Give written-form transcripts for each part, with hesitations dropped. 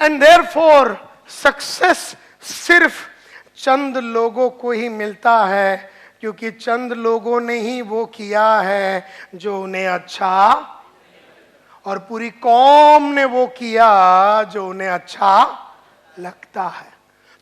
And therefore success सिर्फ चंद लोगों को ही मिलता है, क्योंकि चंद लोगों ने ही वो किया है जो उन्हें अच्छा, और पूरी कौम ने वो किया जो उन्हें अच्छा लगता है।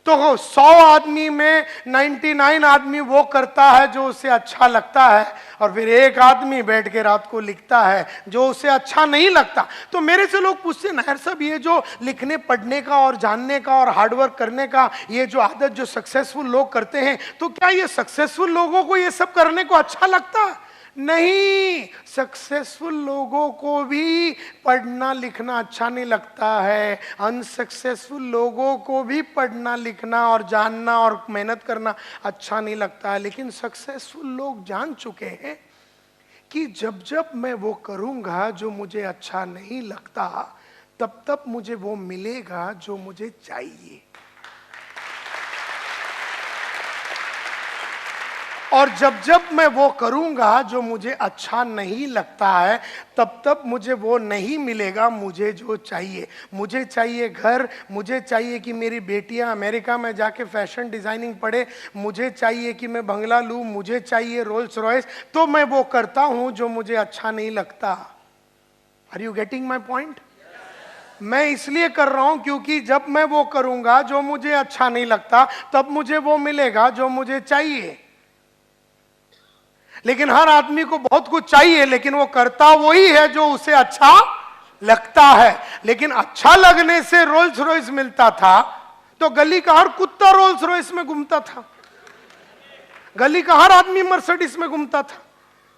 तो 100 आदमी में 99 आदमी वो करता है जो उसे अच्छा लगता है, और फिर एक आदमी बैठ के रात को लिखता है जो उसे अच्छा नहीं लगता। तो मेरे से लोग पूछते हैं, नायर साहब ये जो लिखने पढ़ने का और जानने का और हार्डवर्क करने का ये जो आदत जो सक्सेसफुल लोग करते हैं, तो क्या ये सक्सेसफुल लोगों को ये सब करने को अच्छा लगता है? नहीं, सक्सेसफुल लोगों को भी पढ़ना लिखना अच्छा नहीं लगता है, अनसक्सेसफुल लोगों को भी पढ़ना लिखना और जानना और मेहनत करना अच्छा नहीं लगता है। लेकिन सक्सेसफुल लोग जान चुके हैं कि जब जब मैं वो करूंगा जो मुझे अच्छा नहीं लगता, तब तब मुझे वो मिलेगा जो मुझे चाहिए। और जब जब मैं वो करूंगा जो मुझे अच्छा नहीं लगता है, तब तब मुझे वो नहीं मिलेगा मुझे जो चाहिए। मुझे चाहिए घर, मुझे चाहिए कि मेरी बेटियां अमेरिका में जाके फैशन डिजाइनिंग पढ़े, मुझे चाहिए कि मैं बंगला लूं, मुझे चाहिए रोल्स रॉयस, तो मैं वो करता हूं जो मुझे अच्छा नहीं लगता। Are you getting my point? मैं इसलिए कर रहा हूं क्योंकि जब मैं वो करूंगा जो मुझे अच्छा नहीं लगता, तब मुझे वो मिलेगा जो मुझे चाहिए। लेकिन हर आदमी को बहुत कुछ चाहिए, लेकिन वो करता वही है जो उसे अच्छा लगता है। लेकिन अच्छा लगने से रोल्स रॉयस मिलता था तो गली का हर कुत्ता रोल्स रॉयस में घूमता था, गली का हर आदमी मर्सिडीज में घूमता था।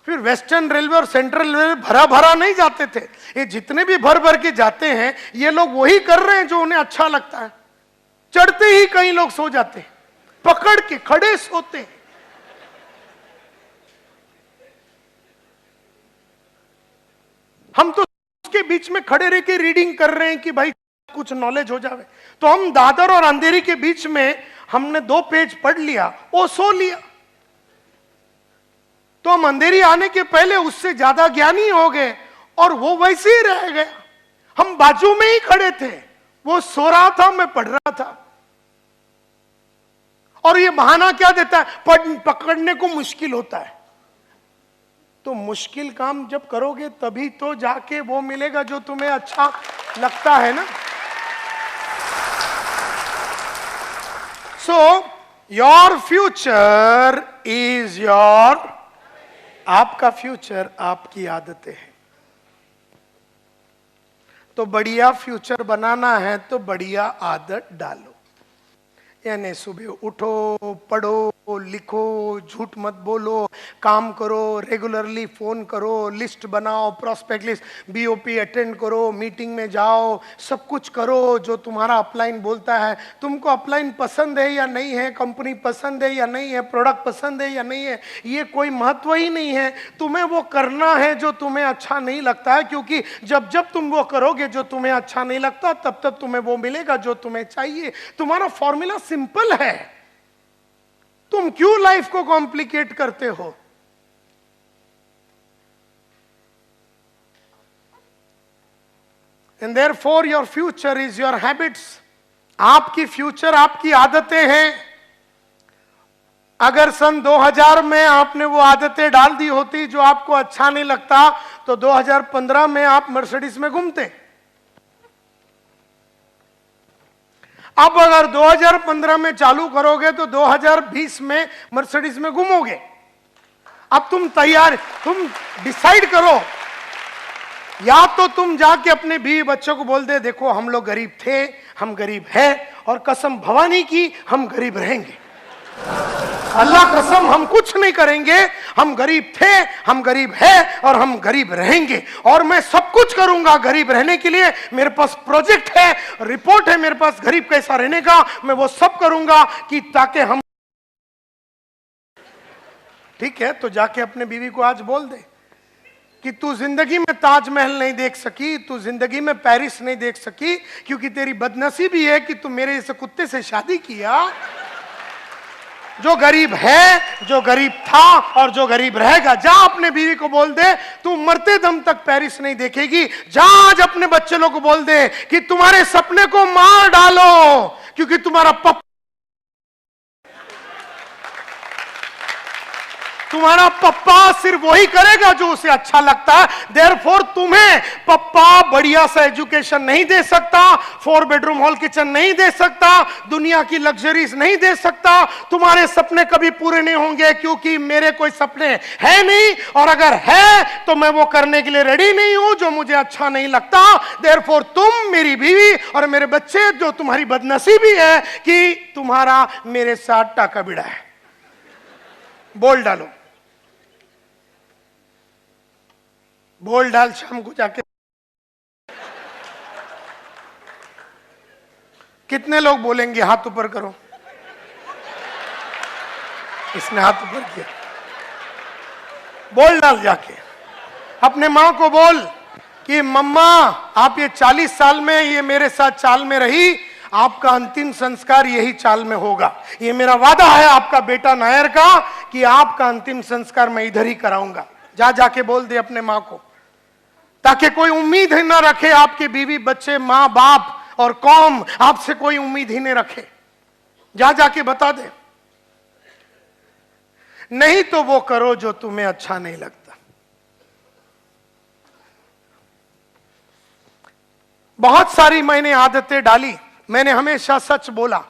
फिर वेस्टर्न रेलवे और सेंट्रल रेलवे भरा भरा नहीं जाते थे, ये जितने भी भर भर के जाते हैं ये लोग वही कर रहे हैं जो उन्हें अच्छा लगता है। चढ़ते ही कई लोग सो जाते हैं, पकड़ के खड़े सोते हैं। हम तो उसके बीच में खड़े रह के रीडिंग कर रहे हैं कि भाई कुछ नॉलेज हो जावे। तो हम दादर और अंधेरी के बीच में हमने 2 पेज पढ़ लिया, वो सो लिया, तो हम अंधेरी आने के पहले उससे ज्यादा ज्ञानी हो गए और वो वैसे ही रह गया। हम बाजू में ही खड़े थे, वो सो रहा था, मैं पढ़ रहा था। और ये बहाना क्या देता है? पकड़ने को मुश्किल होता है। तो मुश्किल काम जब करोगे तभी तो जाके वो मिलेगा जो तुम्हें अच्छा लगता है ना। So your future is your, आपका फ्यूचर आपकी आदतें हैं। तो बढ़िया फ्यूचर बनाना है तो बढ़िया आदत डालो, यानी सुबह उठो, पढ़ो, लिखो, झूठ मत बोलो, काम करो, रेगुलरली फोन करो, लिस्ट बनाओ, प्रोस्पेक्ट लिस्ट, बीओपी अटेंड करो, मीटिंग में जाओ, सब कुछ करो जो तुम्हारा अपलाइन बोलता है। तुमको अपलाइन पसंद है या नहीं है, कंपनी पसंद है या नहीं है, प्रोडक्ट पसंद है या नहीं है, ये कोई महत्व ही नहीं है। तुम्हें वो करना है जो तुम्हें अच्छा नहीं लगता है, क्योंकि जब जब तुम वो करोगे जो तुम्हें अच्छा नहीं लगता, तब तब तुम्हें वो मिलेगा जो तुम्हें चाहिए। तुम्हारा फॉर्मूला सिंपल है, तुम क्यों लाइफ को कॉम्प्लिकेट करते हो? And therefore your future is your habits. आपकी फ्यूचर आपकी आदतें हैं। अगर सन 2000 में आपने वो आदतें डाल दी होती जो आपको अच्छा नहीं लगता, तो 2015 में आप मर्सिडीज में घूमते। अब अगर 2015 में चालू करोगे तो 2020 में मर्सिडीज में घूमोगे। अब तुम तैयार, तुम डिसाइड करो, या तो तुम जाके अपने बीवी बच्चों को बोल दे, देखो हम लोग गरीब थे, हम गरीब हैं, और कसम भवानी की हम गरीब रहेंगे, अल्लाह कसम हम कुछ नहीं करेंगे, हम गरीब थे, हम गरीब हैं और हम गरीब रहेंगे, और मैं सब कुछ करूंगा गरीब रहने के लिए। मेरे पास प्रोजेक्ट है, रिपोर्ट है मेरे पास गरीब कैसा रहने का, मैं वो सब करूंगा कि ताकि हम। ठीक है, तो जाके अपने बीवी को आज बोल दे कि तू जिंदगी में ताजमहल नहीं देख सकी, तू जिंदगी में पेरिस नहीं देख सकी, क्योंकि तेरी बदनसीबी है कि तू मेरे जैसे कुत्ते से शादी किया। जो गरीब है, जो गरीब था और जो गरीब रहेगा। जा अपने बीवी को बोल दे तू मरते दम तक पेरिस नहीं देखेगी। जा आज अपने बच्चे लोग को बोल दे कि तुम्हारे सपने को मार डालो, क्योंकि तुम्हारा पप्पा सिर्फ वही करेगा जो उसे अच्छा लगता है। देयरफॉर तुम्हें पप्पा बढ़िया सा एजुकेशन नहीं दे सकता, 4 बेडरूम हॉल किचन नहीं दे सकता, दुनिया की लग्जरीज नहीं दे सकता। तुम्हारे सपने कभी पूरे नहीं होंगे, क्योंकि मेरे कोई सपने है नहीं, और अगर है तो मैं वो करने के लिए रेडी नहीं हूं जो मुझे अच्छा नहीं लगता। देयरफॉर तुम, मेरी बीवी और मेरे बच्चे, जो तुम्हारी बदनसीबी है कि तुम्हारा मेरे साथ टाका बिड़ा है। बोल डालो, बोल डाल शाम को जाके। कितने लोग बोलेंगे? हाथ ऊपर करो। इसने हाथ ऊपर किया। बोल डाल जाके अपने मां को बोल कि मम्मा आप ये 40 साल में ये मेरे साथ चाल में रही, आपका अंतिम संस्कार यही चाल में होगा। ये मेरा वादा है आपका बेटा नायर का कि आपका अंतिम संस्कार मैं इधर ही कराऊंगा। जा जाके बोल दे अपने मां को, ताकि कोई उम्मीद ही ना रखे, आपके बीवी बच्चे मां बाप और कौम आपसे कोई उम्मीद ही नहीं रखे। जा जाके बता दे। नहीं तो वो करो जो तुम्हें अच्छा नहीं लगता। बहुत सारी मैंने आदतें डाली, मैंने हमेशा सच बोला।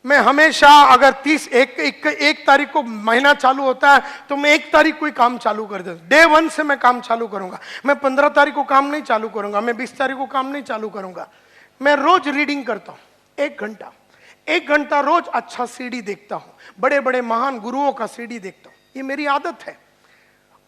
मैं हमेशा अगर 1 तारीख को महीना चालू होता है तो मैं 1 तारीख को ही काम चालू कर देता हूं। डे 1 से मैं काम चालू करूंगा। मैं 15 तारीख को काम नहीं चालू करूंगा, मैं 20 तारीख को काम नहीं चालू करूंगा। मैं रोज रीडिंग करता हूं 1 घंटा रोज। अच्छा सीडी देखता हूं, बड़े बड़े महान गुरुओं का सीडी देखता हूं। ये मेरी आदत है।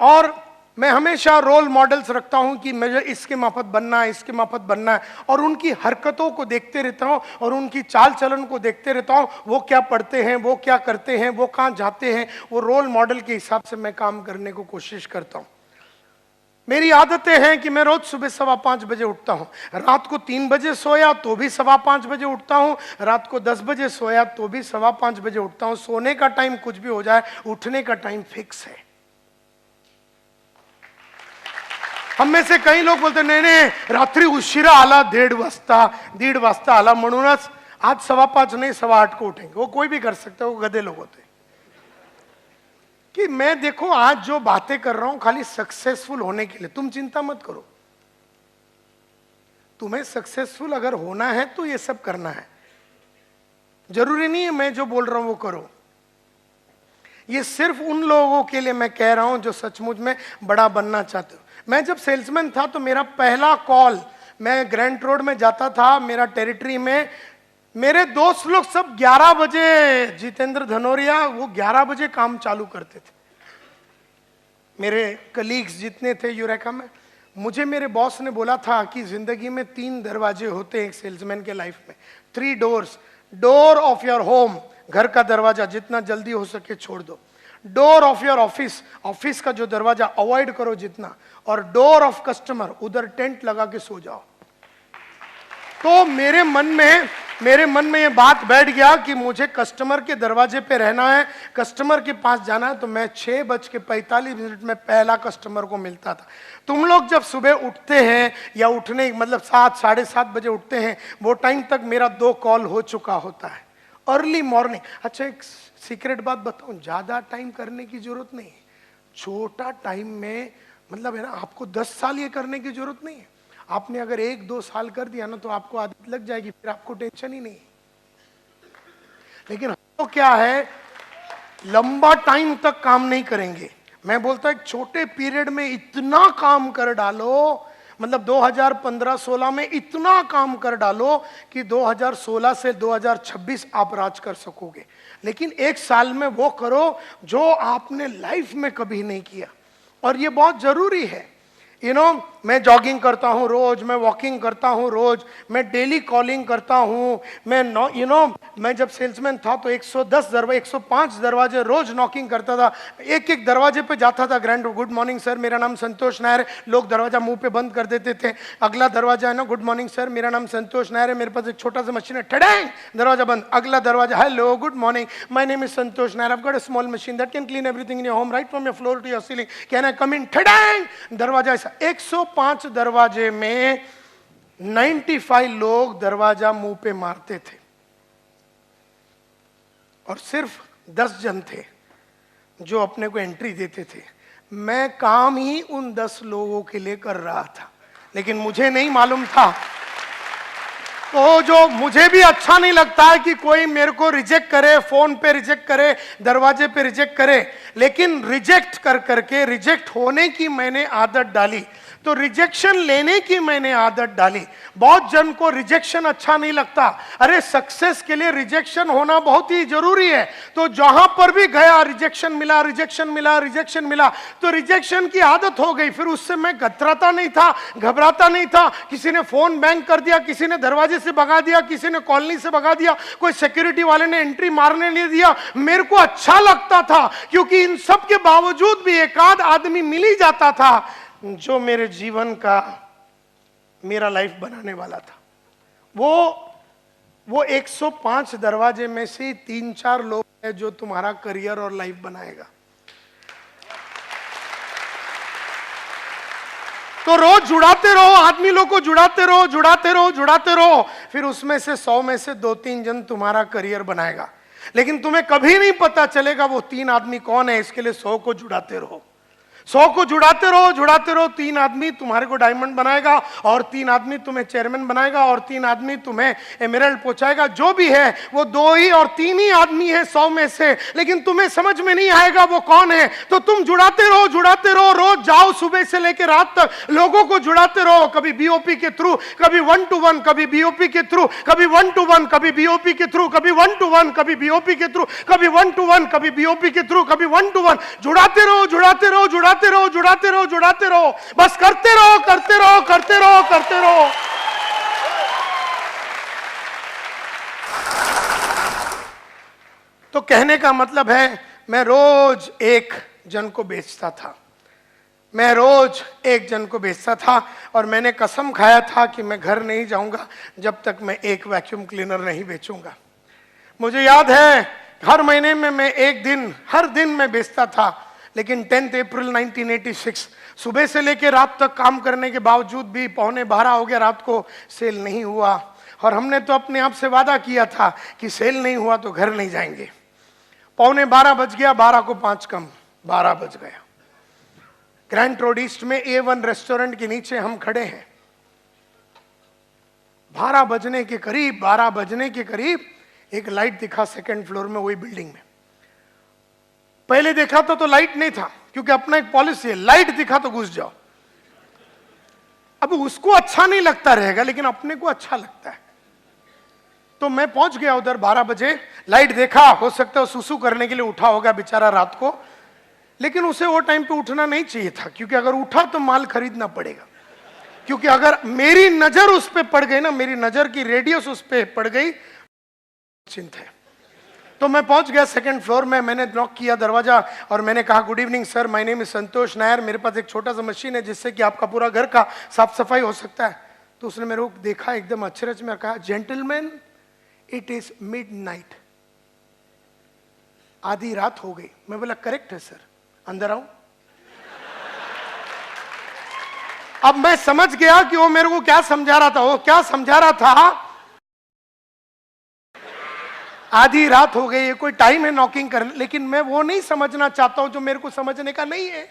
और मैं हमेशा रोल मॉडल्स रखता हूं कि मुझे इसके माफत बनना है, इसके माफत बनना है, और उनकी हरकतों को देखते रहता हूं और उनकी चाल चलन को देखते रहता हूं। वो क्या पढ़ते हैं, वो क्या करते हैं, वो कहां जाते हैं, वो रोल मॉडल के हिसाब से मैं काम करने को कोशिश करता हूं। मेरी आदतें हैं कि मैं रोज सुबह 5:15 बजे उठता हूं। रात को 3 बजे सोया तो भी 5:15 बजे उठता हूं। रात को 10 बजे सोया तो भी 5:15 बजे उठता हूं। सोने का टाइम कुछ भी हो जाए, उठने का टाइम फिक्स है। हम में से कई लोग बोलते नहीं रात्री उशिरा आला 1:30 वाजता आला म्हणूनच आज 5:15 नहीं 8:15 को उठेंगे। वो कोई भी कर सकता है, वो गधे लोग होते हैं। कि मैं देखो आज जो बातें कर रहा हूं खाली सक्सेसफुल होने के लिए, तुम चिंता मत करो। तुम्हें सक्सेसफुल अगर होना है तो ये सब करना है। जरूरी नहीं है मैं जो बोल रहा हूं वो करो। ये सिर्फ उन लोगों के लिए मैं कह रहा हूं जो सचमुच में बड़ा बनना चाहते हो। मैं जब सेल्समैन था तो मेरा पहला कॉल, मैं ग्रैंड रोड में जाता था, मेरा टेरिटरी में मेरे दोस्त लोग सब 11 बजे, जितेंद्र धनोरिया वो 11 बजे काम चालू करते थे। मेरे कलीग्स जितने थे यूरेका में, मुझे मेरे बॉस ने बोला था कि जिंदगी में 3 दरवाजे होते हैं एक सेल्समैन के लाइफ में। 3 doors. Door of your home, घर का दरवाजा जितना जल्दी हो सके छोड़ दो। Door of your office, office का जो दरवाजा अवॉइड करो जितना। और डोर ऑफ कस्टमर, उधर टेंट लगा के सो जाओ। तो मेरे मन में ये बात बैठ गया कि मुझे कस्टमर के दरवाजे पे रहना है, कस्टमर के पास जाना है। तो मैं 6:45 में पहला कस्टमर को मिलता था। तुम लोग जब सुबह उठते हैं या उठने मतलब 7 साढ़े 7 बजे उठते हैं, वो टाइम तक मेरा 2 कॉल हो चुका होता है। Early morning. अच्छा एक सीक्रेट बात बताऊं, ज्यादा टाइम करने की जरूरत नहीं है। छोटा टाइम में मतलब है ना, आपको 10 साल ये करने की जरूरत नहीं है। आपने अगर 1-2 साल कर दिया ना तो आपको आदत लग जाएगी, फिर आपको टेंशन ही नहीं। लेकिन तो क्या है, लंबा टाइम तक काम नहीं करेंगे। मैं बोलता एक छोटे पीरियड में इतना काम कर डालो, मतलब 2015-16 में इतना काम कर डालो कि 2016 से 2026 आप राज कर सकोगे। लेकिन 1 साल में वो करो जो आपने लाइफ में कभी नहीं किया। और ये बहुत जरूरी है। मैं जॉगिंग करता हूँ रोज, मैं वॉकिंग करता हूँ रोज, मैं डेली कॉलिंग करता हूँ, मैं मैं जब सेल्समैन था तो 110 दरवाजे 105 दरवाजे रोज नॉकिंग करता था। एक एक दरवाजे पे जाता था, ग्रैंड गुड मॉर्निंग सर मेरा नाम संतोष नायर, लोग दरवाजा मुंह पे बंद कर देते थे। अगला दरवाजा है ना, गुड मॉर्निंग सर मेरा नाम संतोष नायर है, मेरे पास एक छोटा सा मशीन है, ठड़ैंग दरवाजा बंद। अगला दरवाजा, hello good morning my name is Santosh Nair, I have got a small machine that can clean everything in your home right from your floor to your ceiling, can I come in, ठड़ैंग दरवाजा। ऐसा 105 दरवाजे में 95 लोग दरवाजा मुंह पे मारते थे और सिर्फ 10 जन थे जो अपने को एंट्री देते थे। मैं काम ही उन 10 लोगों के लिए कर रहा था, लेकिन मुझे नहीं मालूम था। तो जो मुझे भी अच्छा नहीं लगता है कि कोई मेरे को रिजेक्ट करे, फोन पे रिजेक्ट करे, दरवाजे पे रिजेक्ट करे, लेकिन रिजेक्ट कर करके रिजेक्ट होने की मैंने आदत डाली, तो रिजेक्शन लेने की मैंने आदत डाली। बहुत जन को रिजेक्शन अच्छा नहीं लगता, अरे सक्सेस के लिए रिजेक्शन होना बहुत ही जरूरी है। तो जहां पर भी गया रिजेक्शन मिला, रिजेक्शन मिला, रिजेक्शन मिला, तो रिजेक्शन की आदत हो गई। फिर उससे मैं कतराता नहीं था, घबराता नहीं था। किसी ने फोन बैंग कर दिया, किसी ने दरवाजे से भगा दिया, किसी ने कॉलोनी से भगा दिया, कोई सिक्योरिटी वाले ने एंट्री मारने नहीं दिया, मेरे को अच्छा लगता था, क्योंकि इन सब के बावजूद भी एक आध आदमी मिल ही जाता था जो मेरे जीवन का, मेरा लाइफ बनाने वाला था। वो 105 दरवाजे में से 3-4 लोग हैं जो तुम्हारा करियर और लाइफ बनाएगा। तो रोज जुड़ाते रहो, आदमी लोग को जुड़ाते रहो, जुड़ाते रहो, जुड़ाते रहो, फिर उसमें से 100 में से 2-3 जन तुम्हारा करियर बनाएगा। लेकिन तुम्हें कभी नहीं पता चलेगा वो 3 आदमी कौन है, इसके लिए 100 को जुड़ाते रहो, 100 को जुड़ाते रहो, जुड़ाते रहो। 3 आदमी तुम्हारे को डायमंड बनाएगा, और 3 आदमी तुम्हें चेयरमैन बनाएगा, और 3 आदमी तुम्हें एमराल्ड पहुंचाएगा। जो भी है वो 2 ही और 3 ही आदमी है 100 में से, लेकिन तुम्हें समझ में नहीं आएगा वो कौन है। तो तुम जुड़ाते रहो, जुड़ाते रहो, रोज जाओ सुबह से लेकर रात तक लोगों को जुड़ाते रहो, कभी बीओपी के थ्रू, कभी 1-to-1, कभी बीओपी के थ्रू, कभी 1-to-1, कभी बीओपी के थ्रू, कभी 1-to-1, कभी बीओपी के थ्रू, कभी 1-to-1, कभी बीओपी के थ्रू, कभी 1-to-1। जुड़ाते रहो, जुड़ाते रहो, जुड़ाते रहो, जुड़ाते रहो, जुड़ाते रहो, बस करते रहो, करते रहो, करते रहो, करते रहो। तो कहने का मतलब है, मैं रोज एक जन को बेचता था, मैं रोज एक जन को बेचता था, और मैंने कसम खाया था कि मैं घर नहीं जाऊंगा जब तक मैं एक वैक्यूम क्लीनर नहीं बेचूंगा। मुझे याद है हर महीने में मैं एक दिन, हर दिन मैं बेचता था। लेकिन 10 अप्रैल 1986 सुबह से लेकर रात तक काम करने के बावजूद भी 11:15 हो गया रात को, सेल नहीं हुआ। और हमने तो अपने आप से वादा किया था कि सेल नहीं हुआ तो घर नहीं जाएंगे। 11:15 बज गया, 12 को 5 कम, 12 बज गया। ग्रैंड रोड ईस्ट में A1 रेस्टोरेंट के नीचे हम खड़े हैं। 12 बजने के करीब एक लाइट दिखा सेकंड फ्लोर में, वही बिल्डिंग में। पहले देखा तो लाइट नहीं था, क्योंकि अपना एक पॉलिसी है, लाइट दिखा तो घुस जाओ। अब उसको अच्छा नहीं लगता रहेगा, लेकिन अपने को अच्छा लगता है। तो मैं पहुंच गया उधर 12 बजे, लाइट देखा, हो सकता है सुसु करने के लिए उठा होगा बेचारा रात को, लेकिन उसे वो टाइम पे उठना नहीं चाहिए था, क्योंकि अगर उठा तो माल खरीदना पड़ेगा। क्योंकि अगर मेरी नजर उस पर पड़ गई ना, मेरी नजर की रेडियस उस पर पड़ गई, चिंता है। तो मैं पहुंच गया सेकंड फ्लोर में, मैंने नॉक किया दरवाजा और मैंने कहा, good evening sir, my name is Santosh Nair, मेरे पास एक छोटा सा मशीन है जिससे कि आपका पूरा घर का साफ सफाई हो सकता है। तो उसने मेरे को देखा एकदम अचरज में, कहा, जेंटलमैन इट इज मिडनाइट, आधी रात हो गई। मैं बोला, करेक्ट है सर, अंदर आऊं। अब मैं समझ गया कि वो मेरे को क्या समझा रहा था। वो क्या समझा रहा था, आधी रात हो गई है, कोई टाइम है नॉकिंग करने, लेकिन मैं वो नहीं समझना चाहता हूं जो मेरे को समझने का नहीं है।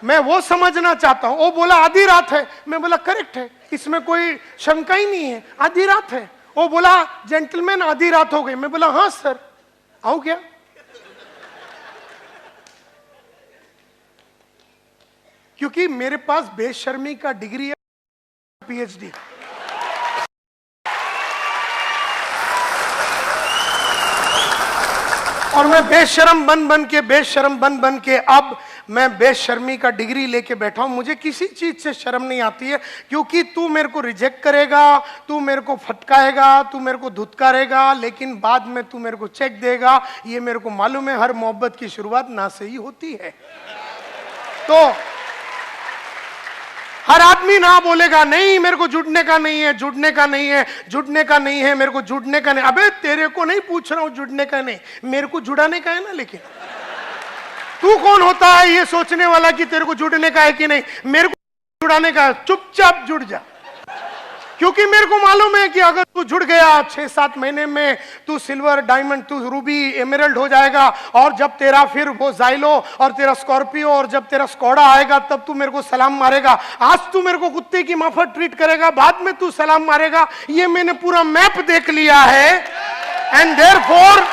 मैं वो समझना चाहता हूं। वो बोला आधी रात है, मैं बोला करेक्ट है, इसमें कोई शंका ही नहीं है, आधी रात है। वो बोला जेंटलमैन आधी रात हो गई, मैं बोला हाँ सर, आऊं क्या? क्योंकि मेरे पास बेशर्मी का डिग्री है, PhD। और मैं बेशरम बन बन के अब मैं बेशर्मी का डिग्री लेके बैठा हूं, मुझे किसी चीज से शर्म नहीं आती है, क्योंकि तू मेरे को रिजेक्ट करेगा, तू मेरे को फटकाएगा, तू मेरे को धुतकारेगा, लेकिन बाद में तू मेरे को चेक देगा। ये मेरे को मालूम है, हर मोहब्बत की शुरुआत ना से ही होती है। तो हर आदमी ना बोलेगा, नहीं मेरे को जुड़ने का नहीं है, जुड़ने का नहीं है, जुड़ने का नहीं है, मेरे को जुड़ने का नहीं। अबे तेरे को नहीं पूछ रहा हूं जुड़ने का नहीं, मेरे को जुड़ाने का है ना। लेकिन तू कौन होता है ये सोचने वाला कि तेरे को जुड़ने का है कि नहीं? मेरे को जुड़ाने का है, चुपचाप जुड़ जा, क्योंकि मेरे को मालूम है कि अगर तू जुड़ गया 6-7 महीने में तू सिल्वर, डायमंड, तू रूबी, एमराल्ड हो जाएगा। और जब तेरा फिर वो जाइलो और तेरा स्कॉर्पियो और जब तेरा स्कॉडा आएगा तब तू मेरे को सलाम मारेगा। आज तू मेरे को कुत्ते की माफक ट्रीट करेगा, बाद में तू सलाम मारेगा। ये मैंने पूरा मैप देख लिया है। एंड देयरफॉर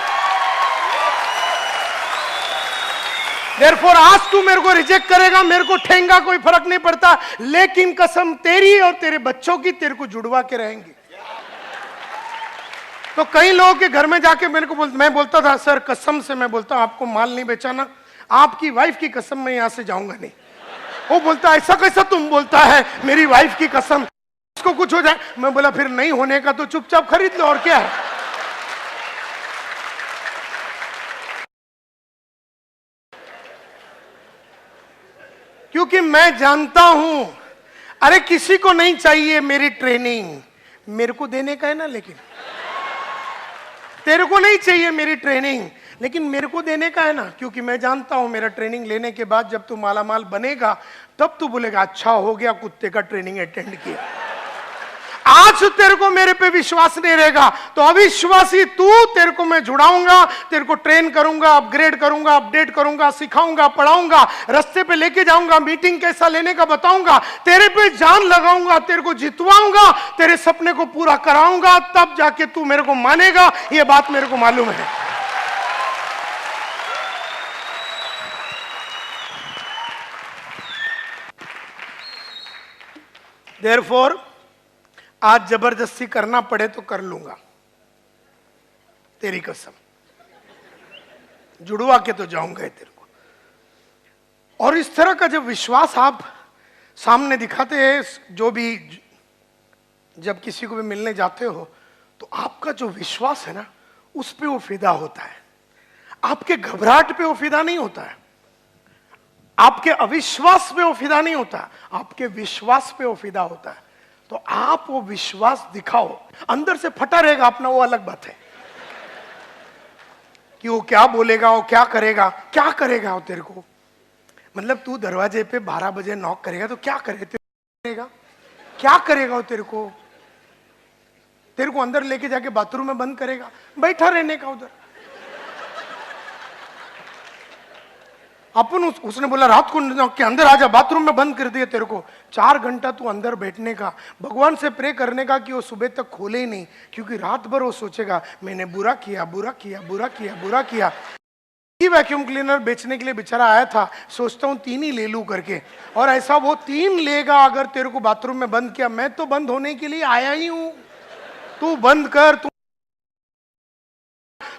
आज तू मेरे को रिजेक्ट करेगा, मेरे को ठेंगा, कोई फर्क नहीं पड़ता, लेकिन कसम तेरी और तेरे बच्चों की तेरे को जुड़वा के रहेंगे। तो कई लोगों के घर में जाके मेरे को मैं बोलता था, सर कसम से मैं बोलता हूं आपको माल नहीं बेचाना, आपकी वाइफ की कसम मैं यहां से जाऊंगा नहीं। वो बोलता ऐसा कैसा तुम बोलता है, मेरी वाइफ की कसम, उसको कुछ हो जाए। मैं बोला फिर नहीं होने का तो चुपचाप खरीद लो, और क्या है। क्योंकि मैं जानता हूं, अरे किसी को नहीं चाहिए मेरी ट्रेनिंग, मेरे को देने का है ना। लेकिन तेरे को नहीं चाहिए मेरी ट्रेनिंग, लेकिन मेरे को देने का है ना। क्योंकि मैं जानता हूं मेरा ट्रेनिंग लेने के बाद जब तू मालामाल बनेगा तब तू बोलेगा अच्छा हो गया कुत्ते का ट्रेनिंग अटेंड किया। आज तेरे को मेरे पे विश्वास नहीं रहेगा तो अविश्वासी तू, तेरे को मैं जुड़ाऊंगा, तेरे को ट्रेन करूंगा, अपग्रेड करूंगा, अपडेट करूंगा, सिखाऊंगा, पढ़ाऊंगा, रास्ते पे लेके जाऊंगा, मीटिंग कैसा लेने का बताऊंगा, तेरे पे जान लगाऊंगा, तेरे को जितवाऊंगा, तेरे सपने को पूरा कराऊंगा, तब जाके तू मेरे को मानेगा। ये बात मेरे को मालूम है। देयरफॉर आज जबरदस्ती करना पड़े तो कर लूंगा, तेरी कसम, जुड़वा के तो जाऊंगा तेरे को। और इस तरह का जब विश्वास आप सामने दिखाते हैं, जो भी जब किसी को भी मिलने जाते हो, तो आपका जो विश्वास है ना उस पे वो फिदा होता है, आपके घबराहट पे वो फिदा नहीं होता है, आपके अविश्वास पे वो फिदा नहीं होता, आपके विश्वास पे वो फिदा होता है। तो आप वो विश्वास दिखाओ, अंदर से फटा रहेगा अपना, वो अलग बात है कि वो क्या बोलेगा, वो क्या करेगा, क्या करेगा वो तेरे को। मतलब तू दरवाजे पे 12 बजे नॉक करेगा तो क्या करेगा, क्या करेगा वो तेरे को अंदर लेके जाके बाथरूम में बंद करेगा, बैठा रहने का उधर। अपन उसने बोला रात को नॉक के अंदर आजा, बाथरूम में बंद कर दिया तेरे को। 4 घंटा तू अंदर बैठने का, भगवान से प्रे करने का कि वो सुबह तक खोले ही नहीं, क्योंकि रात भर वो सोचेगा मैंने बुरा किया, बुरा किया, बुरा किया, बुरा किया। वैक्यूम क्लीनर बेचने के लिए बेचारा आया था, सोचता हूं 3 ही ले लूं करके, और ऐसा वो 3 लेगा अगर तेरे को बाथरूम में बंद किया। मैं तो बंद होने के लिए आया ही हूं, तू बंद कर,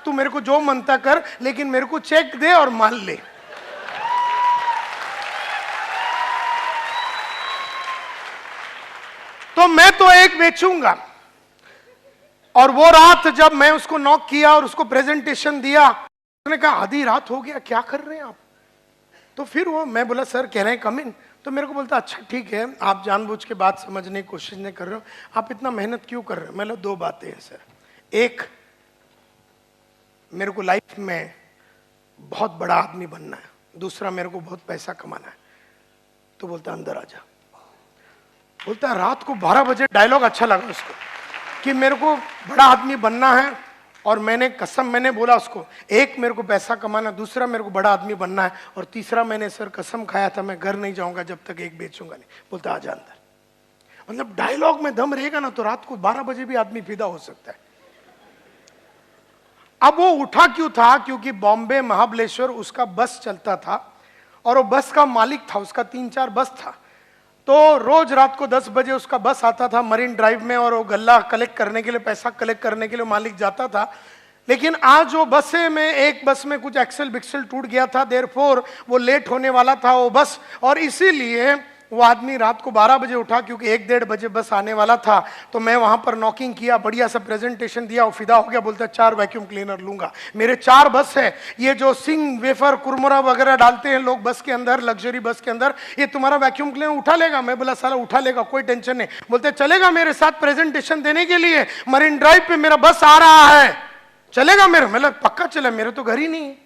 तू मेरे को जो मनता कर, लेकिन मेरे को चेक दे और माल ले। तो मैं तो एक बेचूंगा। और वो रात जब मैं उसको नॉक किया और उसको प्रेजेंटेशन दिया, उसने कहा आधी रात हो गया, क्या कर रहे हैं आप। तो फिर वो, मैं बोला सर कह रहे हैं कम इन। तो मेरे को बोलता अच्छा ठीक है, आप जानबूझ के बात समझने की कोशिश नहीं कर रहे हो, आप इतना मेहनत क्यों कर रहे हो। मतलब 2 बातें हैं सर, एक मेरे को लाइफ में बहुत बड़ा आदमी बनना है, दूसरा मेरे को बहुत पैसा कमाना है। तो बोलता अंदर आ जा। बोलता है रात को 12 बजे, डायलॉग अच्छा लगा उसको कि मेरे को बड़ा आदमी बनना है, और मैंने बोला उसको, एक मेरे को पैसा कमाना, दूसरा मेरे को बड़ा आदमी बनना है, और तीसरा मैंने सर कसम खाया था मैं घर नहीं जाऊंगा जब तक एक बेचूंगा नहीं। बोलता आजा अंदर। मतलब डायलॉग में दम रहेगा ना तो रात को 12 बजे भी आदमी फिदा हो सकता है। अब वो उठा क्यों था, क्योंकि बॉम्बे महाबलेश्वर उसका बस चलता था, और वो बस का मालिक था, उसका 3-4 बस था। तो रोज रात को 10 बजे उसका बस आता था मरीन ड्राइव में, और वो गल्ला कलेक्ट करने के लिए, पैसा कलेक्ट करने के लिए मालिक जाता था। लेकिन आज वो बसें में, एक बस में कुछ एक्सल बिक्सल टूट गया था, देयरफॉर वो लेट होने वाला था वो बस, और इसीलिए वो आदमी रात को 12 बजे उठा क्योंकि 1-1:30 बजे बस आने वाला था। तो मैं वहां पर नॉकिंग किया, बढ़िया सा प्रेजेंटेशन दिया, वो फिदा हो गया, बोलता 4 वैक्यूम क्लीनर लूंगा। मेरे 4 बस है, ये जो सिंग वेफर कुरमुरा वगैरह डालते हैं लोग बस के अंदर, लग्जरी बस के अंदर, ये तुम्हारा वैक्यूम क्लीनर उठा लेगा? मैं बोला साला उठा लेगा, कोई टेंशन नहीं। बोलते चलेगा मेरे साथ प्रेजेंटेशन देने के लिए, मरीन ड्राइव पे मेरा बस आ रहा है, चलेगा मेरे? मतलब पक्का चला, मेरे तो घर ही नहीं है।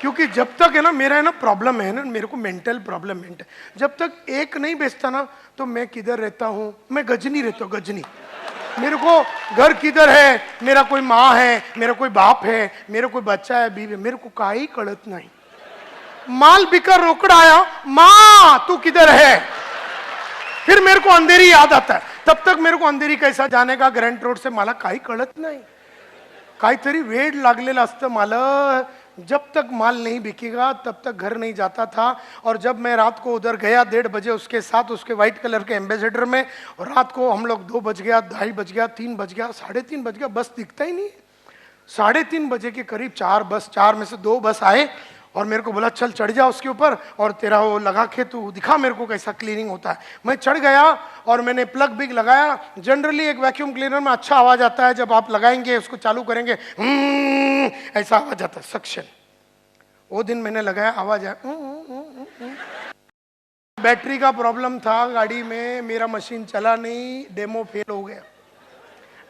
क्योंकि जब तक है ना, मेरा है ना प्रॉब्लम है ना, मेरे को मेंटल प्रॉब्लम है, जब तक एक नहीं बेचता ना, तो मैं किधर रहता हूं, मैं गजनी रहता हूं, गजनी। मेरे को घर किधर है, मेरा कोई माँ है, मेरा कोई बाप है, मेरा कोई बच्चा है, बीवी, मेरे को काई कड़त नहीं। माल बिकर रोकड़ा आया, माँ तू किधर है, फिर मेरे को अंधेरी याद आता है। तब तक मेरे को अंधेरी कैसा जाने का, ग्रैंड रोड से मला काही कळत नाही, काहीतरी वेड लागलेला असतं मला। जब तक माल नहीं बिकेगा तब तक घर नहीं जाता था। और जब मैं रात को उधर गया 1:30 बजे उसके साथ, उसके व्हाइट कलर के एम्बेसडर में, और रात को हम लोग 2 बज गया, 2:30 बज गया, 3 बज गया, 3:30 बज गया, बस दिखता ही नहीं। 3:30 बजे के करीब 4 बस, 4 में से 2 बस आए और मेरे को बोला चल चढ़ जा उसके ऊपर और तेरा वो लगा के तू दिखा मेरे को कैसा क्लीनिंग होता है। मैं चढ़ गया और मैंने प्लग बिग लगाया। जनरली एक वैक्यूम क्लीनर में अच्छा आवाज आता है, जब आप लगाएंगे उसको चालू करेंगे ऐसा आवाज आता है, सक्शन। वो दिन मैंने लगाया, आवाज आया। बैटरी का प्रॉब्लम था गाड़ी में, मेरा मशीन चला नहीं, डेमो फेल हो गया।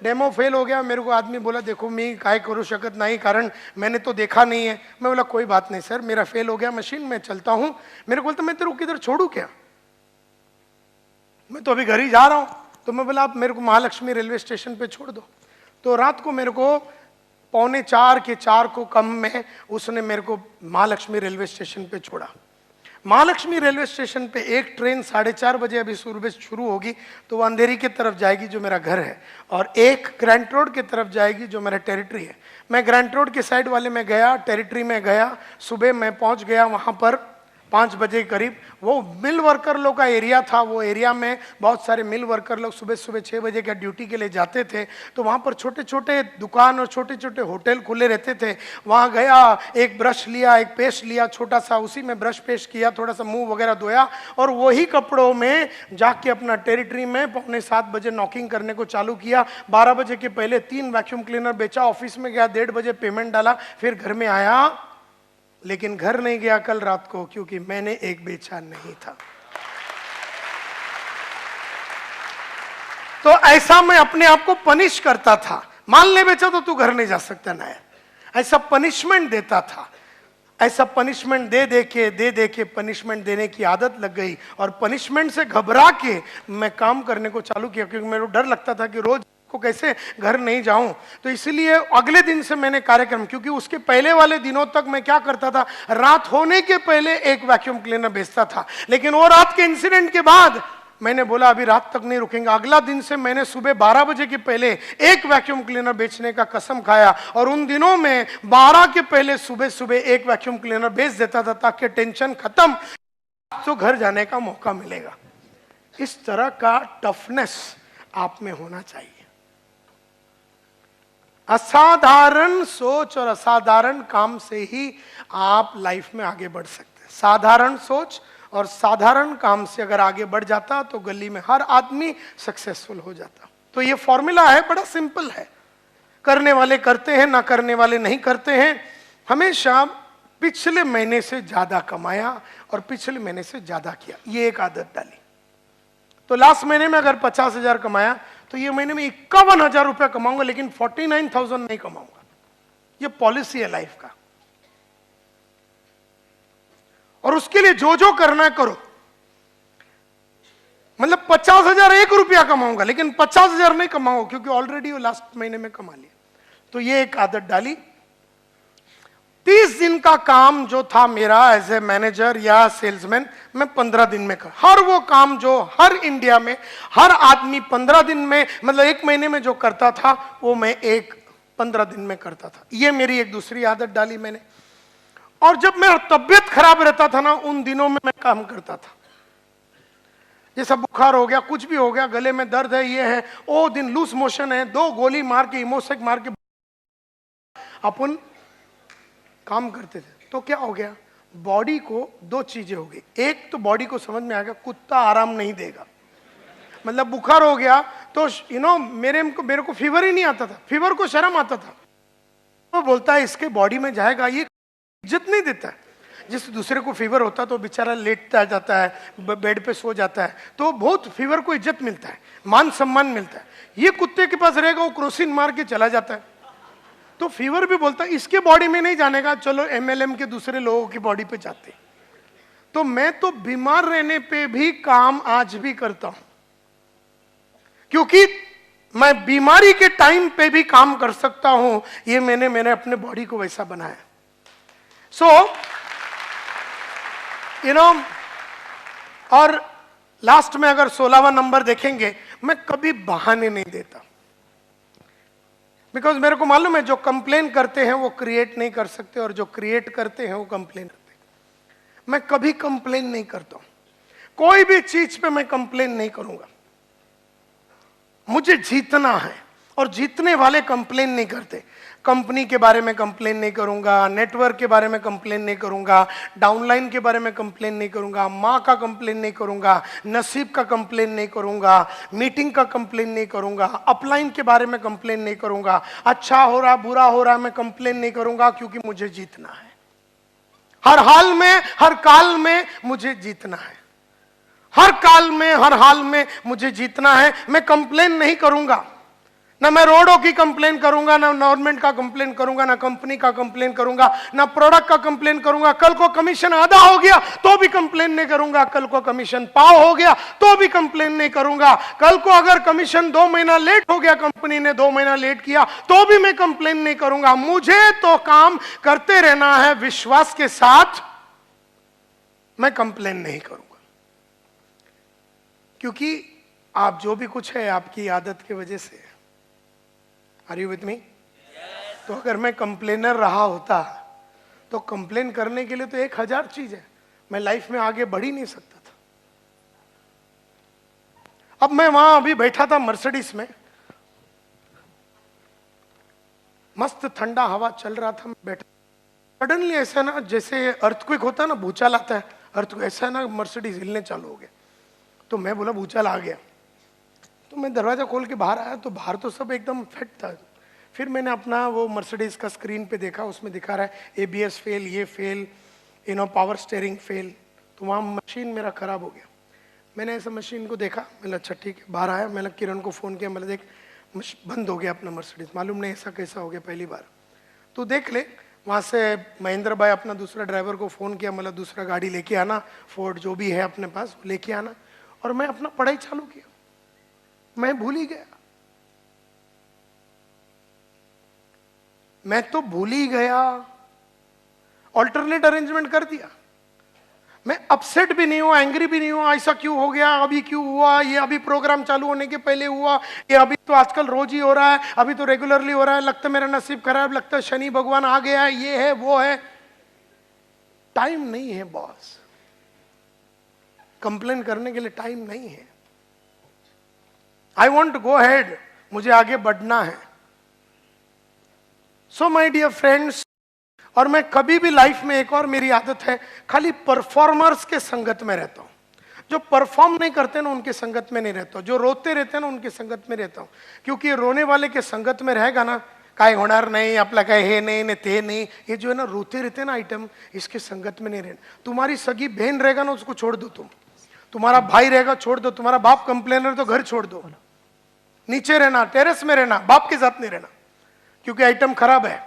डेमो फेल हो गया। मेरे को आदमी बोला देखो मी काय करू शकत नहीं, कारण मैंने तो देखा नहीं है। मैं बोला कोई बात नहीं सर, मेरा फेल हो गया मशीन, मैं चलता हूं। मेरे को बोलता मैं तेरे को किधर छोड़ू क्या, मैं तो अभी घर ही जा रहा हूं। तो मैं बोला आप मेरे को महालक्ष्मी रेलवे स्टेशन पे छोड़ दो। तो रात को मेरे को 3:45 के 4 को कम में उसने मेरे को महालक्ष्मी रेलवे स्टेशन पे छोड़ा। महालक्ष्मी रेलवे स्टेशन पे एक ट्रेन 4:30 बजे अभी सुबह शुरू होगी, तो वो अंधेरी की तरफ जाएगी जो मेरा घर है, और एक ग्रैंट रोड की तरफ जाएगी जो मेरा टेरिटरी है। मैं ग्रैंट रोड के साइड वाले में गया, टेरिटरी में गया। सुबह मैं पहुंच गया वहां पर 5 बजे करीब। वो मिल वर्कर लोग का एरिया था, वो एरिया में बहुत सारे मिल वर्कर लोग सुबह सुबह 6 बजे का ड्यूटी के लिए जाते थे। तो वहाँ पर छोटे छोटे दुकान और छोटे छोटे होटल खुले रहते थे। वहाँ गया, एक ब्रश लिया, एक पेस्ट लिया छोटा सा, उसी में ब्रश पेस्ट किया, थोड़ा सा मुंह वगैरह धोया, और वही कपड़ों में जाके अपना टेरिटरी में 6:45 बजे नॉकिंग करने को चालू किया। 12 बजे के पहले 3 वैक्यूम क्लीनर बेचा, ऑफिस में गया, 1:30 बजे पेमेंट डाला, फिर घर में आया। लेकिन घर नहीं गया कल रात को, क्योंकि मैंने एक बेचा नहीं था। तो ऐसा मैं अपने आप को पनिश करता था। माल नहीं बेचा तो तू घर नहीं जा सकता ना यार, ऐसा पनिशमेंट देता था। ऐसा पनिशमेंट दे दे के पनिशमेंट देने की आदत लग गई, और पनिशमेंट से घबरा के मैं काम करने को चालू किया, क्योंकि मेरे को डर लगता था कि रोज को कैसे घर नहीं जाऊं। तो इसलिए अगले दिन से मैंने कार्यक्रम, क्योंकि उसके पहले वाले दिनों तक मैं क्या करता था, रात होने के पहले एक वैक्यूम क्लीनर बेचता था। लेकिन वो रात के इंसिडेंट के बाद मैंने बोला अभी रात तक नहीं रुकेंगे। अगला दिन से मैंने सुबह 12 बजे के पहले एक वैक्यूम क्लीनर बेचने का कसम खाया, और उन दिनों में 12 के पहले सुबह सुबह एक वैक्यूम क्लीनर बेच देता था, ताकि टेंशन खत्म, तो घर जाने का मौका मिलेगा। इस तरह का टफनेस आप में होना चाहिए। असाधारण सोच और असाधारण काम से ही आप लाइफ में आगे बढ़ सकते हैं। साधारण सोच और साधारण काम से अगर आगे बढ़ जाता तो गली में हर आदमी सक्सेसफुल हो जाता। तो ये फॉर्मूला है, बड़ा सिंपल है। करने वाले करते हैं, ना करने वाले नहीं करते हैं। हमेशा पिछले महीने से ज्यादा कमाया और पिछले महीने से ज्यादा किया, ये एक आदत डाली। तो लास्ट महीने में अगर 50,000 कमाया तो ये महीने में 51,000 रुपया कमाऊंगा, लेकिन 49,000 नहीं कमाऊंगा। ये पॉलिसी है लाइफ का। और उसके लिए जो जो करना है करो। मतलब 50,000 1 रुपया कमाऊंगा, लेकिन 50,000 नहीं कमाऊंगा, क्योंकि ऑलरेडी वो लास्ट महीने में कमा लिया। तो ये एक आदत डाली। 30 दिन का काम जो था मेरा एज ए मैनेजर या सेल्समैन, मैं 15 दिन में कर। हर वो काम जो हर इंडिया में हर आदमी 15 दिन में, मतलब 1 महीने में जो करता था, वो मैं 15 दिन में करता था। ये मेरी एक दूसरी आदत डाली मैंने। और जब मेरा तबियत खराब रहता था ना, उन दिनों में मैं काम करता था। जैसा बुखार हो गया, कुछ भी हो गया, गले में दर्द है, ये है, ओ दिन लूज मोशन है, 2 गोली मार के इमोसेक मार के अपन काम करते थे तो क्या हो गया, बॉडी को दो चीजें हो गई। एक तो बॉडी को समझ में आ गया कुत्ता आराम नहीं देगा, मतलब बुखार हो गया तो मेरे को फीवर ही नहीं आता था, फीवर को शर्म आता था। वो बोलता है इसके बॉडी में जाएगा, ये इज्जत नहीं देता है। जिस दूसरे को फीवर होता है तो बेचारा लेटता जाता है, बेड पे सो जाता है, तो बहुत फीवर को इज्जत मिलता है, मान सम्मान मिलता है। ये कुत्ते के पास रहेगा, वो क्रोसिन मार के चला जाता है। तो फीवर भी बोलता है इसके बॉडी में नहीं जाने का, चलो एमएलएम के दूसरे लोगों की बॉडी पे जाते। तो मैं तो बीमार रहने पे भी काम आज भी करता हूं, क्योंकि मैं बीमारी के टाइम पे भी काम कर सकता हूं। ये मैंने अपने बॉडी को वैसा बनाया। और लास्ट में अगर 16वां नंबर देखेंगे, मैं कभी बहाने नहीं देता, बिकॉज मेरे को मालूम है जो कंप्लेन करते हैं वो क्रिएट नहीं कर सकते, और जो क्रिएट करते हैं वो कंप्लेन करते हैं। मैं कभी कंप्लेन नहीं करता हूं, कोई भी चीज पे मैं कंप्लेन नहीं करूंगा। मुझे जीतना है, और जीतने वाले कंप्लेन नहीं करते। कंपनी के बारे में कंप्लेन नहीं करूंगा, नेटवर्क के बारे में कंप्लेन नहीं करूंगा, डाउनलाइन के बारे में कंप्लेन नहीं करूंगा, माँ का कंप्लेन नहीं करूंगा, नसीब का कंप्लेन नहीं करूंगा, मीटिंग का कंप्लेन नहीं करूंगा, अपलाइन के बारे में कंप्लेन नहीं करूंगा, अच्छा हो रहा बुरा हो रहा मैं कंप्लेन नहीं करूंगा, क्योंकि मुझे जीतना है। हर हाल में हर काल में मुझे जीतना है, हर काल में हर हाल में मुझे जीतना है। मैं कंप्लेन नहीं करूंगा, ना मैं रोडों की कंप्लेन करूंगा, ना गवर्नमेंट का कंप्लेन करूंगा, ना कंपनी का कंप्लेन करूंगा, ना प्रोडक्ट का कंप्लेन करूंगा। कल को कमीशन आधा हो गया तो भी कंप्लेन नहीं करूंगा, कल को कमीशन पाव हो गया तो भी कंप्लेन नहीं करूंगा, कल को अगर कमीशन 2 महीना लेट हो गया, कंपनी ने 2 महीना लेट किया तो भी मैं कंप्लेन नहीं करूंगा। मुझे तो काम करते रहना है विश्वास के साथ, मैं कंप्लेन नहीं करूंगा, क्योंकि आप जो भी कुछ है आपकी आदत की वजह से। Are you with me? तो अगर मैं कंप्लेनर रहा होता तो कंप्लेन करने के लिए तो 1000 चीज है, मैं लाइफ में आगे बढ़ ही नहीं सकता था। अब मैं वहां अभी बैठा था मर्सिडीज में, मस्त ठंडा हवा चल रहा था, मैं बैठा, सडनली ऐसा ना जैसे अर्थक्वेक होता है ना, भूचाल आता है, अर्थक्वेक ऐसा ना मर्सिडीज हिलने चालू हो गया। तो मैं बोला भूचाल आ गया, तो मैं दरवाजा खोल के बाहर आया तो बाहर तो सब एकदम फिट था। फिर मैंने अपना वो मर्सिडीज का स्क्रीन पे देखा, उसमें दिखा रहा है एबीएस फेल, ये फेल, पावर स्टीयरिंग फेल। तो वहाँ मशीन मेरा खराब हो गया। मैंने ऐसा मशीन को देखा, मैंने अच्छा ठीक है, बाहर आया, मैंने किरण को फ़ोन किया, मैंने देख बंद हो गया अपना मर्सिडीज, मालूम नहीं ऐसा कैसा हो गया पहली बार, तो देख ले। वहाँ से महेंद्र भाई अपना दूसरा ड्राइवर को फ़ोन किया, मतलब दूसरा गाड़ी लेके आना, फोर्ड जो भी है अपने पास लेके आना, और मैं अपना पढ़ाई चालू किया। मैं भूल ही गया, मैं तो भूल ही गया, ऑल्टरनेट अरेंजमेंट कर दिया। मैं अपसेट भी नहीं हुआ, एंग्री भी नहीं हुआ, ऐसा क्यों हो गया, अभी क्यों हुआ, ये अभी प्रोग्राम चालू होने के पहले हुआ, ये अभी तो आजकल रोज ही हो रहा है, अभी तो रेगुलरली हो रहा है, लगता है मेरा नसीब खराब, लगता है शनि भगवान आ गया है, ये है वो है। टाइम नहीं है बॉस, कंप्लेन करने के लिए टाइम नहीं है। I want to go head, मुझे आगे बढ़ना है। सो माई डियर फ्रेंड्स, और मैं कभी भी लाइफ में, एक और मेरी आदत है, खाली परफॉर्मर्स के संगत में रहता हूं। जो परफॉर्म नहीं करते ना उनके संगत में नहीं रहता हूं, जो रोते रहते हैं ना उनके संगत में रहता हूं, क्योंकि रोने वाले के संगत में रहेगा ना, काय होणार नहीं, आपला काय हे नहीं ने ते नहीं, ये जो है ना रोते रहते हैं ना आइटम, इसके संगत में नहीं रहना। तुम्हारी सगी बहन रहेगा ना उसको छोड़ दो, तुम्हारा भाई रहेगा छोड़ दो, तुम्हारा बाप कंप्लेनर तो घर छोड़ दो, नीचे रहना, टेरेस में रहना, बाप के साथ नहीं रहना, क्योंकि आइटम खराब है।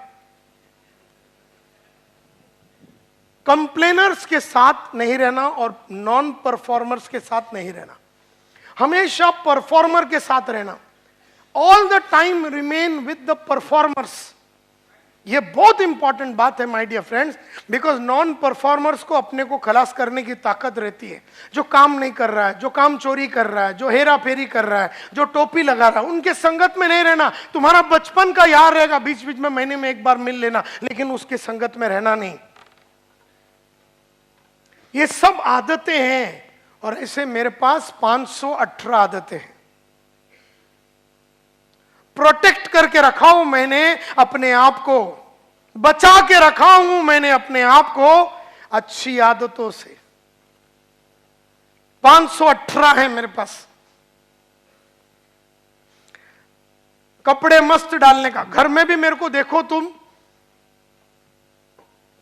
कंप्लेनर्स के साथ नहीं रहना और नॉन परफॉर्मर्स के साथ नहीं रहना, हमेशा परफॉर्मर के साथ रहना। All the time remain with the performers. ये बहुत इंपॉर्टेंट बात है my dear friends, because non performers को अपने को खलास करने की ताकत रहती है। जो काम नहीं कर रहा है, जो काम चोरी कर रहा है, जो हेरा फेरी कर रहा है, जो टोपी लगा रहा है, उनके संगत में नहीं रहना। तुम्हारा बचपन का यार रहेगा, बीच बीच में महीने में एक बार मिल लेना, लेकिन उसके संगत में रहना नहीं। ये सब आदतें हैं, और ऐसे मेरे पास 518 आदतें हैं। प्रोटेक्ट करके रखा हूं मैंने अपने आप को। बचा के रखा हूं मैंने अपने आप को अच्छी आदतों से। 518 है मेरे पास। कपड़े मस्त डालने का, घर में भी मेरे को देखो,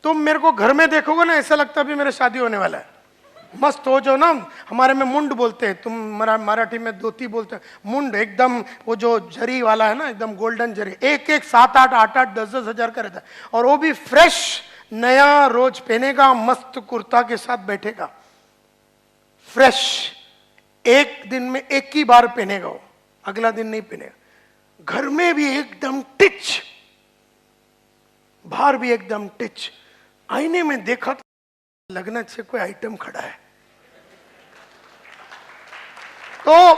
तुम मेरे को घर में देखोगे ना, ऐसा लगता भी मेरे शादी होने वाला है। मस्त हो जो ना, हमारे में मुंड बोलते हैं, तुम मराठी में धोती बोलते हैं, मुंड एकदम वो जो जरी वाला है ना, एकदम गोल्डन जरी, एक 7-8, 8-8, 10-10 हजार का रहता है, और वो भी फ्रेश नया रोज पहनेगा, मस्त कुर्ता के साथ बैठेगा, फ्रेश। एक दिन में एक ही बार पहनेगा वो, अगला दिन नहीं पहनेगा। घर में भी एकदम टिच, बाहर भी एकदम टिच। आईने में देखा तो लगना चाहिए कोई आइटम खड़ा है। तो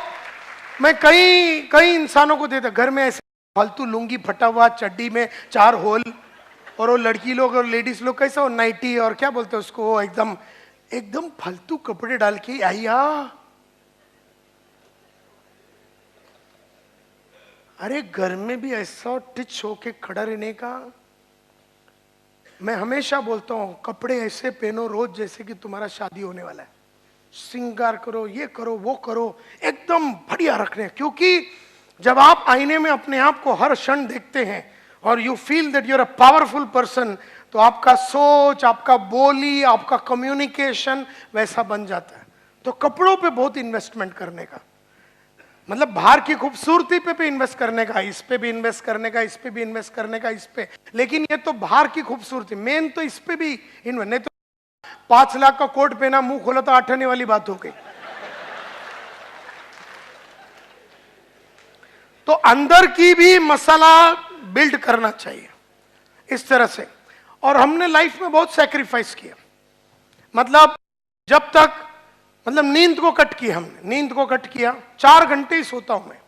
मैं कई इंसानों को देता, घर में ऐसे फालतू लुंगी फटा हुआ, चड्डी में 4 होल, और वो लड़की लोग और लेडीज लोग कैसा, वो नाइटी और क्या बोलते हैं उसको, वो एकदम फालतू कपड़े डाल के आइया। अरे घर में भी ऐसा टिच होके खड़ा रहने का। मैं हमेशा बोलता हूं, कपड़े ऐसे पहनो रोज जैसे कि तुम्हारा शादी होने वाला है। श्रृंगार करो, ये करो, वो करो, एकदम बढ़िया रखने। क्योंकि जब आप आईने में अपने आप को हर क्षण देखते हैं और you feel that you are a powerful person, तो आपका सोच, आपका बोली, आपका कम्युनिकेशन वैसा बन जाता है। तो कपड़ों पे बहुत इन्वेस्टमेंट करने का, मतलब बाहर की खूबसूरती पे भी इन्वेस्ट करने का, इस पे भी इन्वेस्ट करने का, इस पे भी इन्वेस्ट करने का, इस पे। लेकिन ये तो बाहर की खूबसूरती, मेन तो इस पे भी इन्वेस्ट। नहीं तो 5 लाख का कोट पहना, मुंह खोला तो 8 आने वाली बात हो गई। तो अंदर की भी मसाला बिल्ड करना चाहिए इस तरह से। और हमने लाइफ में बहुत सैक्रिफाइस किया, मतलब जब तक, मतलब नींद को कट किया हमने, नींद को कट किया। 4 घंटे ही सोता हूं मैं,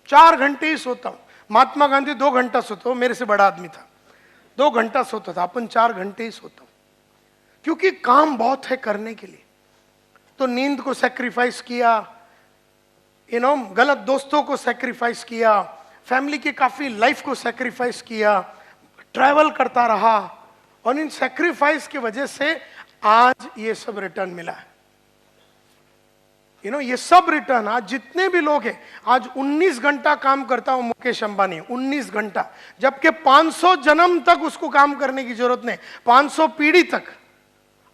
4 घंटे ही सोता हूं। महात्मा गांधी 2 घंटा सोता, मेरे से बड़ा आदमी था, 2 घंटा सोता था, अपन 4 घंटे ही सोता हूं। क्योंकि काम बहुत है करने के लिए, तो नींद को सैक्रिफाइस किया, गलत दोस्तों को सैक्रिफाइस किया, फैमिली की काफी लाइफ को सैक्रिफाइस किया, ट्रैवल करता रहा, और इन सैक्रिफाइस की वजह से आज ये सब रिटर्न मिला है। ये सब रिटर्न, आज जितने भी लोग हैं, आज 19 घंटा काम करता हूं मुकेश अंबानी, 19 घंटा, जबकि 500 जन्म तक उसको काम करने की जरूरत नहीं, 500 पीढ़ी तक।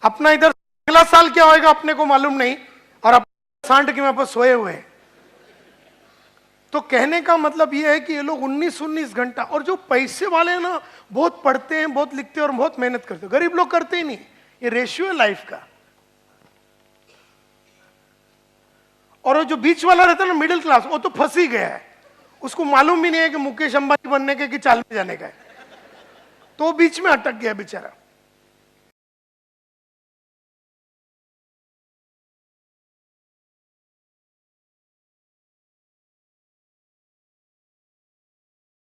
अपना इधर अगला साल क्या होएगा अपने को मालूम नहीं, और अपने सांड के में सोए हुए हैं। तो कहने का मतलब ये है कि ये लोग 19 घंटा, और जो पैसे वाले हैं ना, बहुत पढ़ते हैं, बहुत लिखते हैं और बहुत मेहनत करते हैं, गरीब लोग करते ही नहीं। ये रेशियो है लाइफ का। और वो जो बीच वाला रहता है ना, मिडिल क्लास, वो तो फंस ही गया है, उसको मालूम भी नहीं है कि मुकेश अंबानी बनने के कि चाल में जाने का है, तो बीच में अटक गया बेचारा।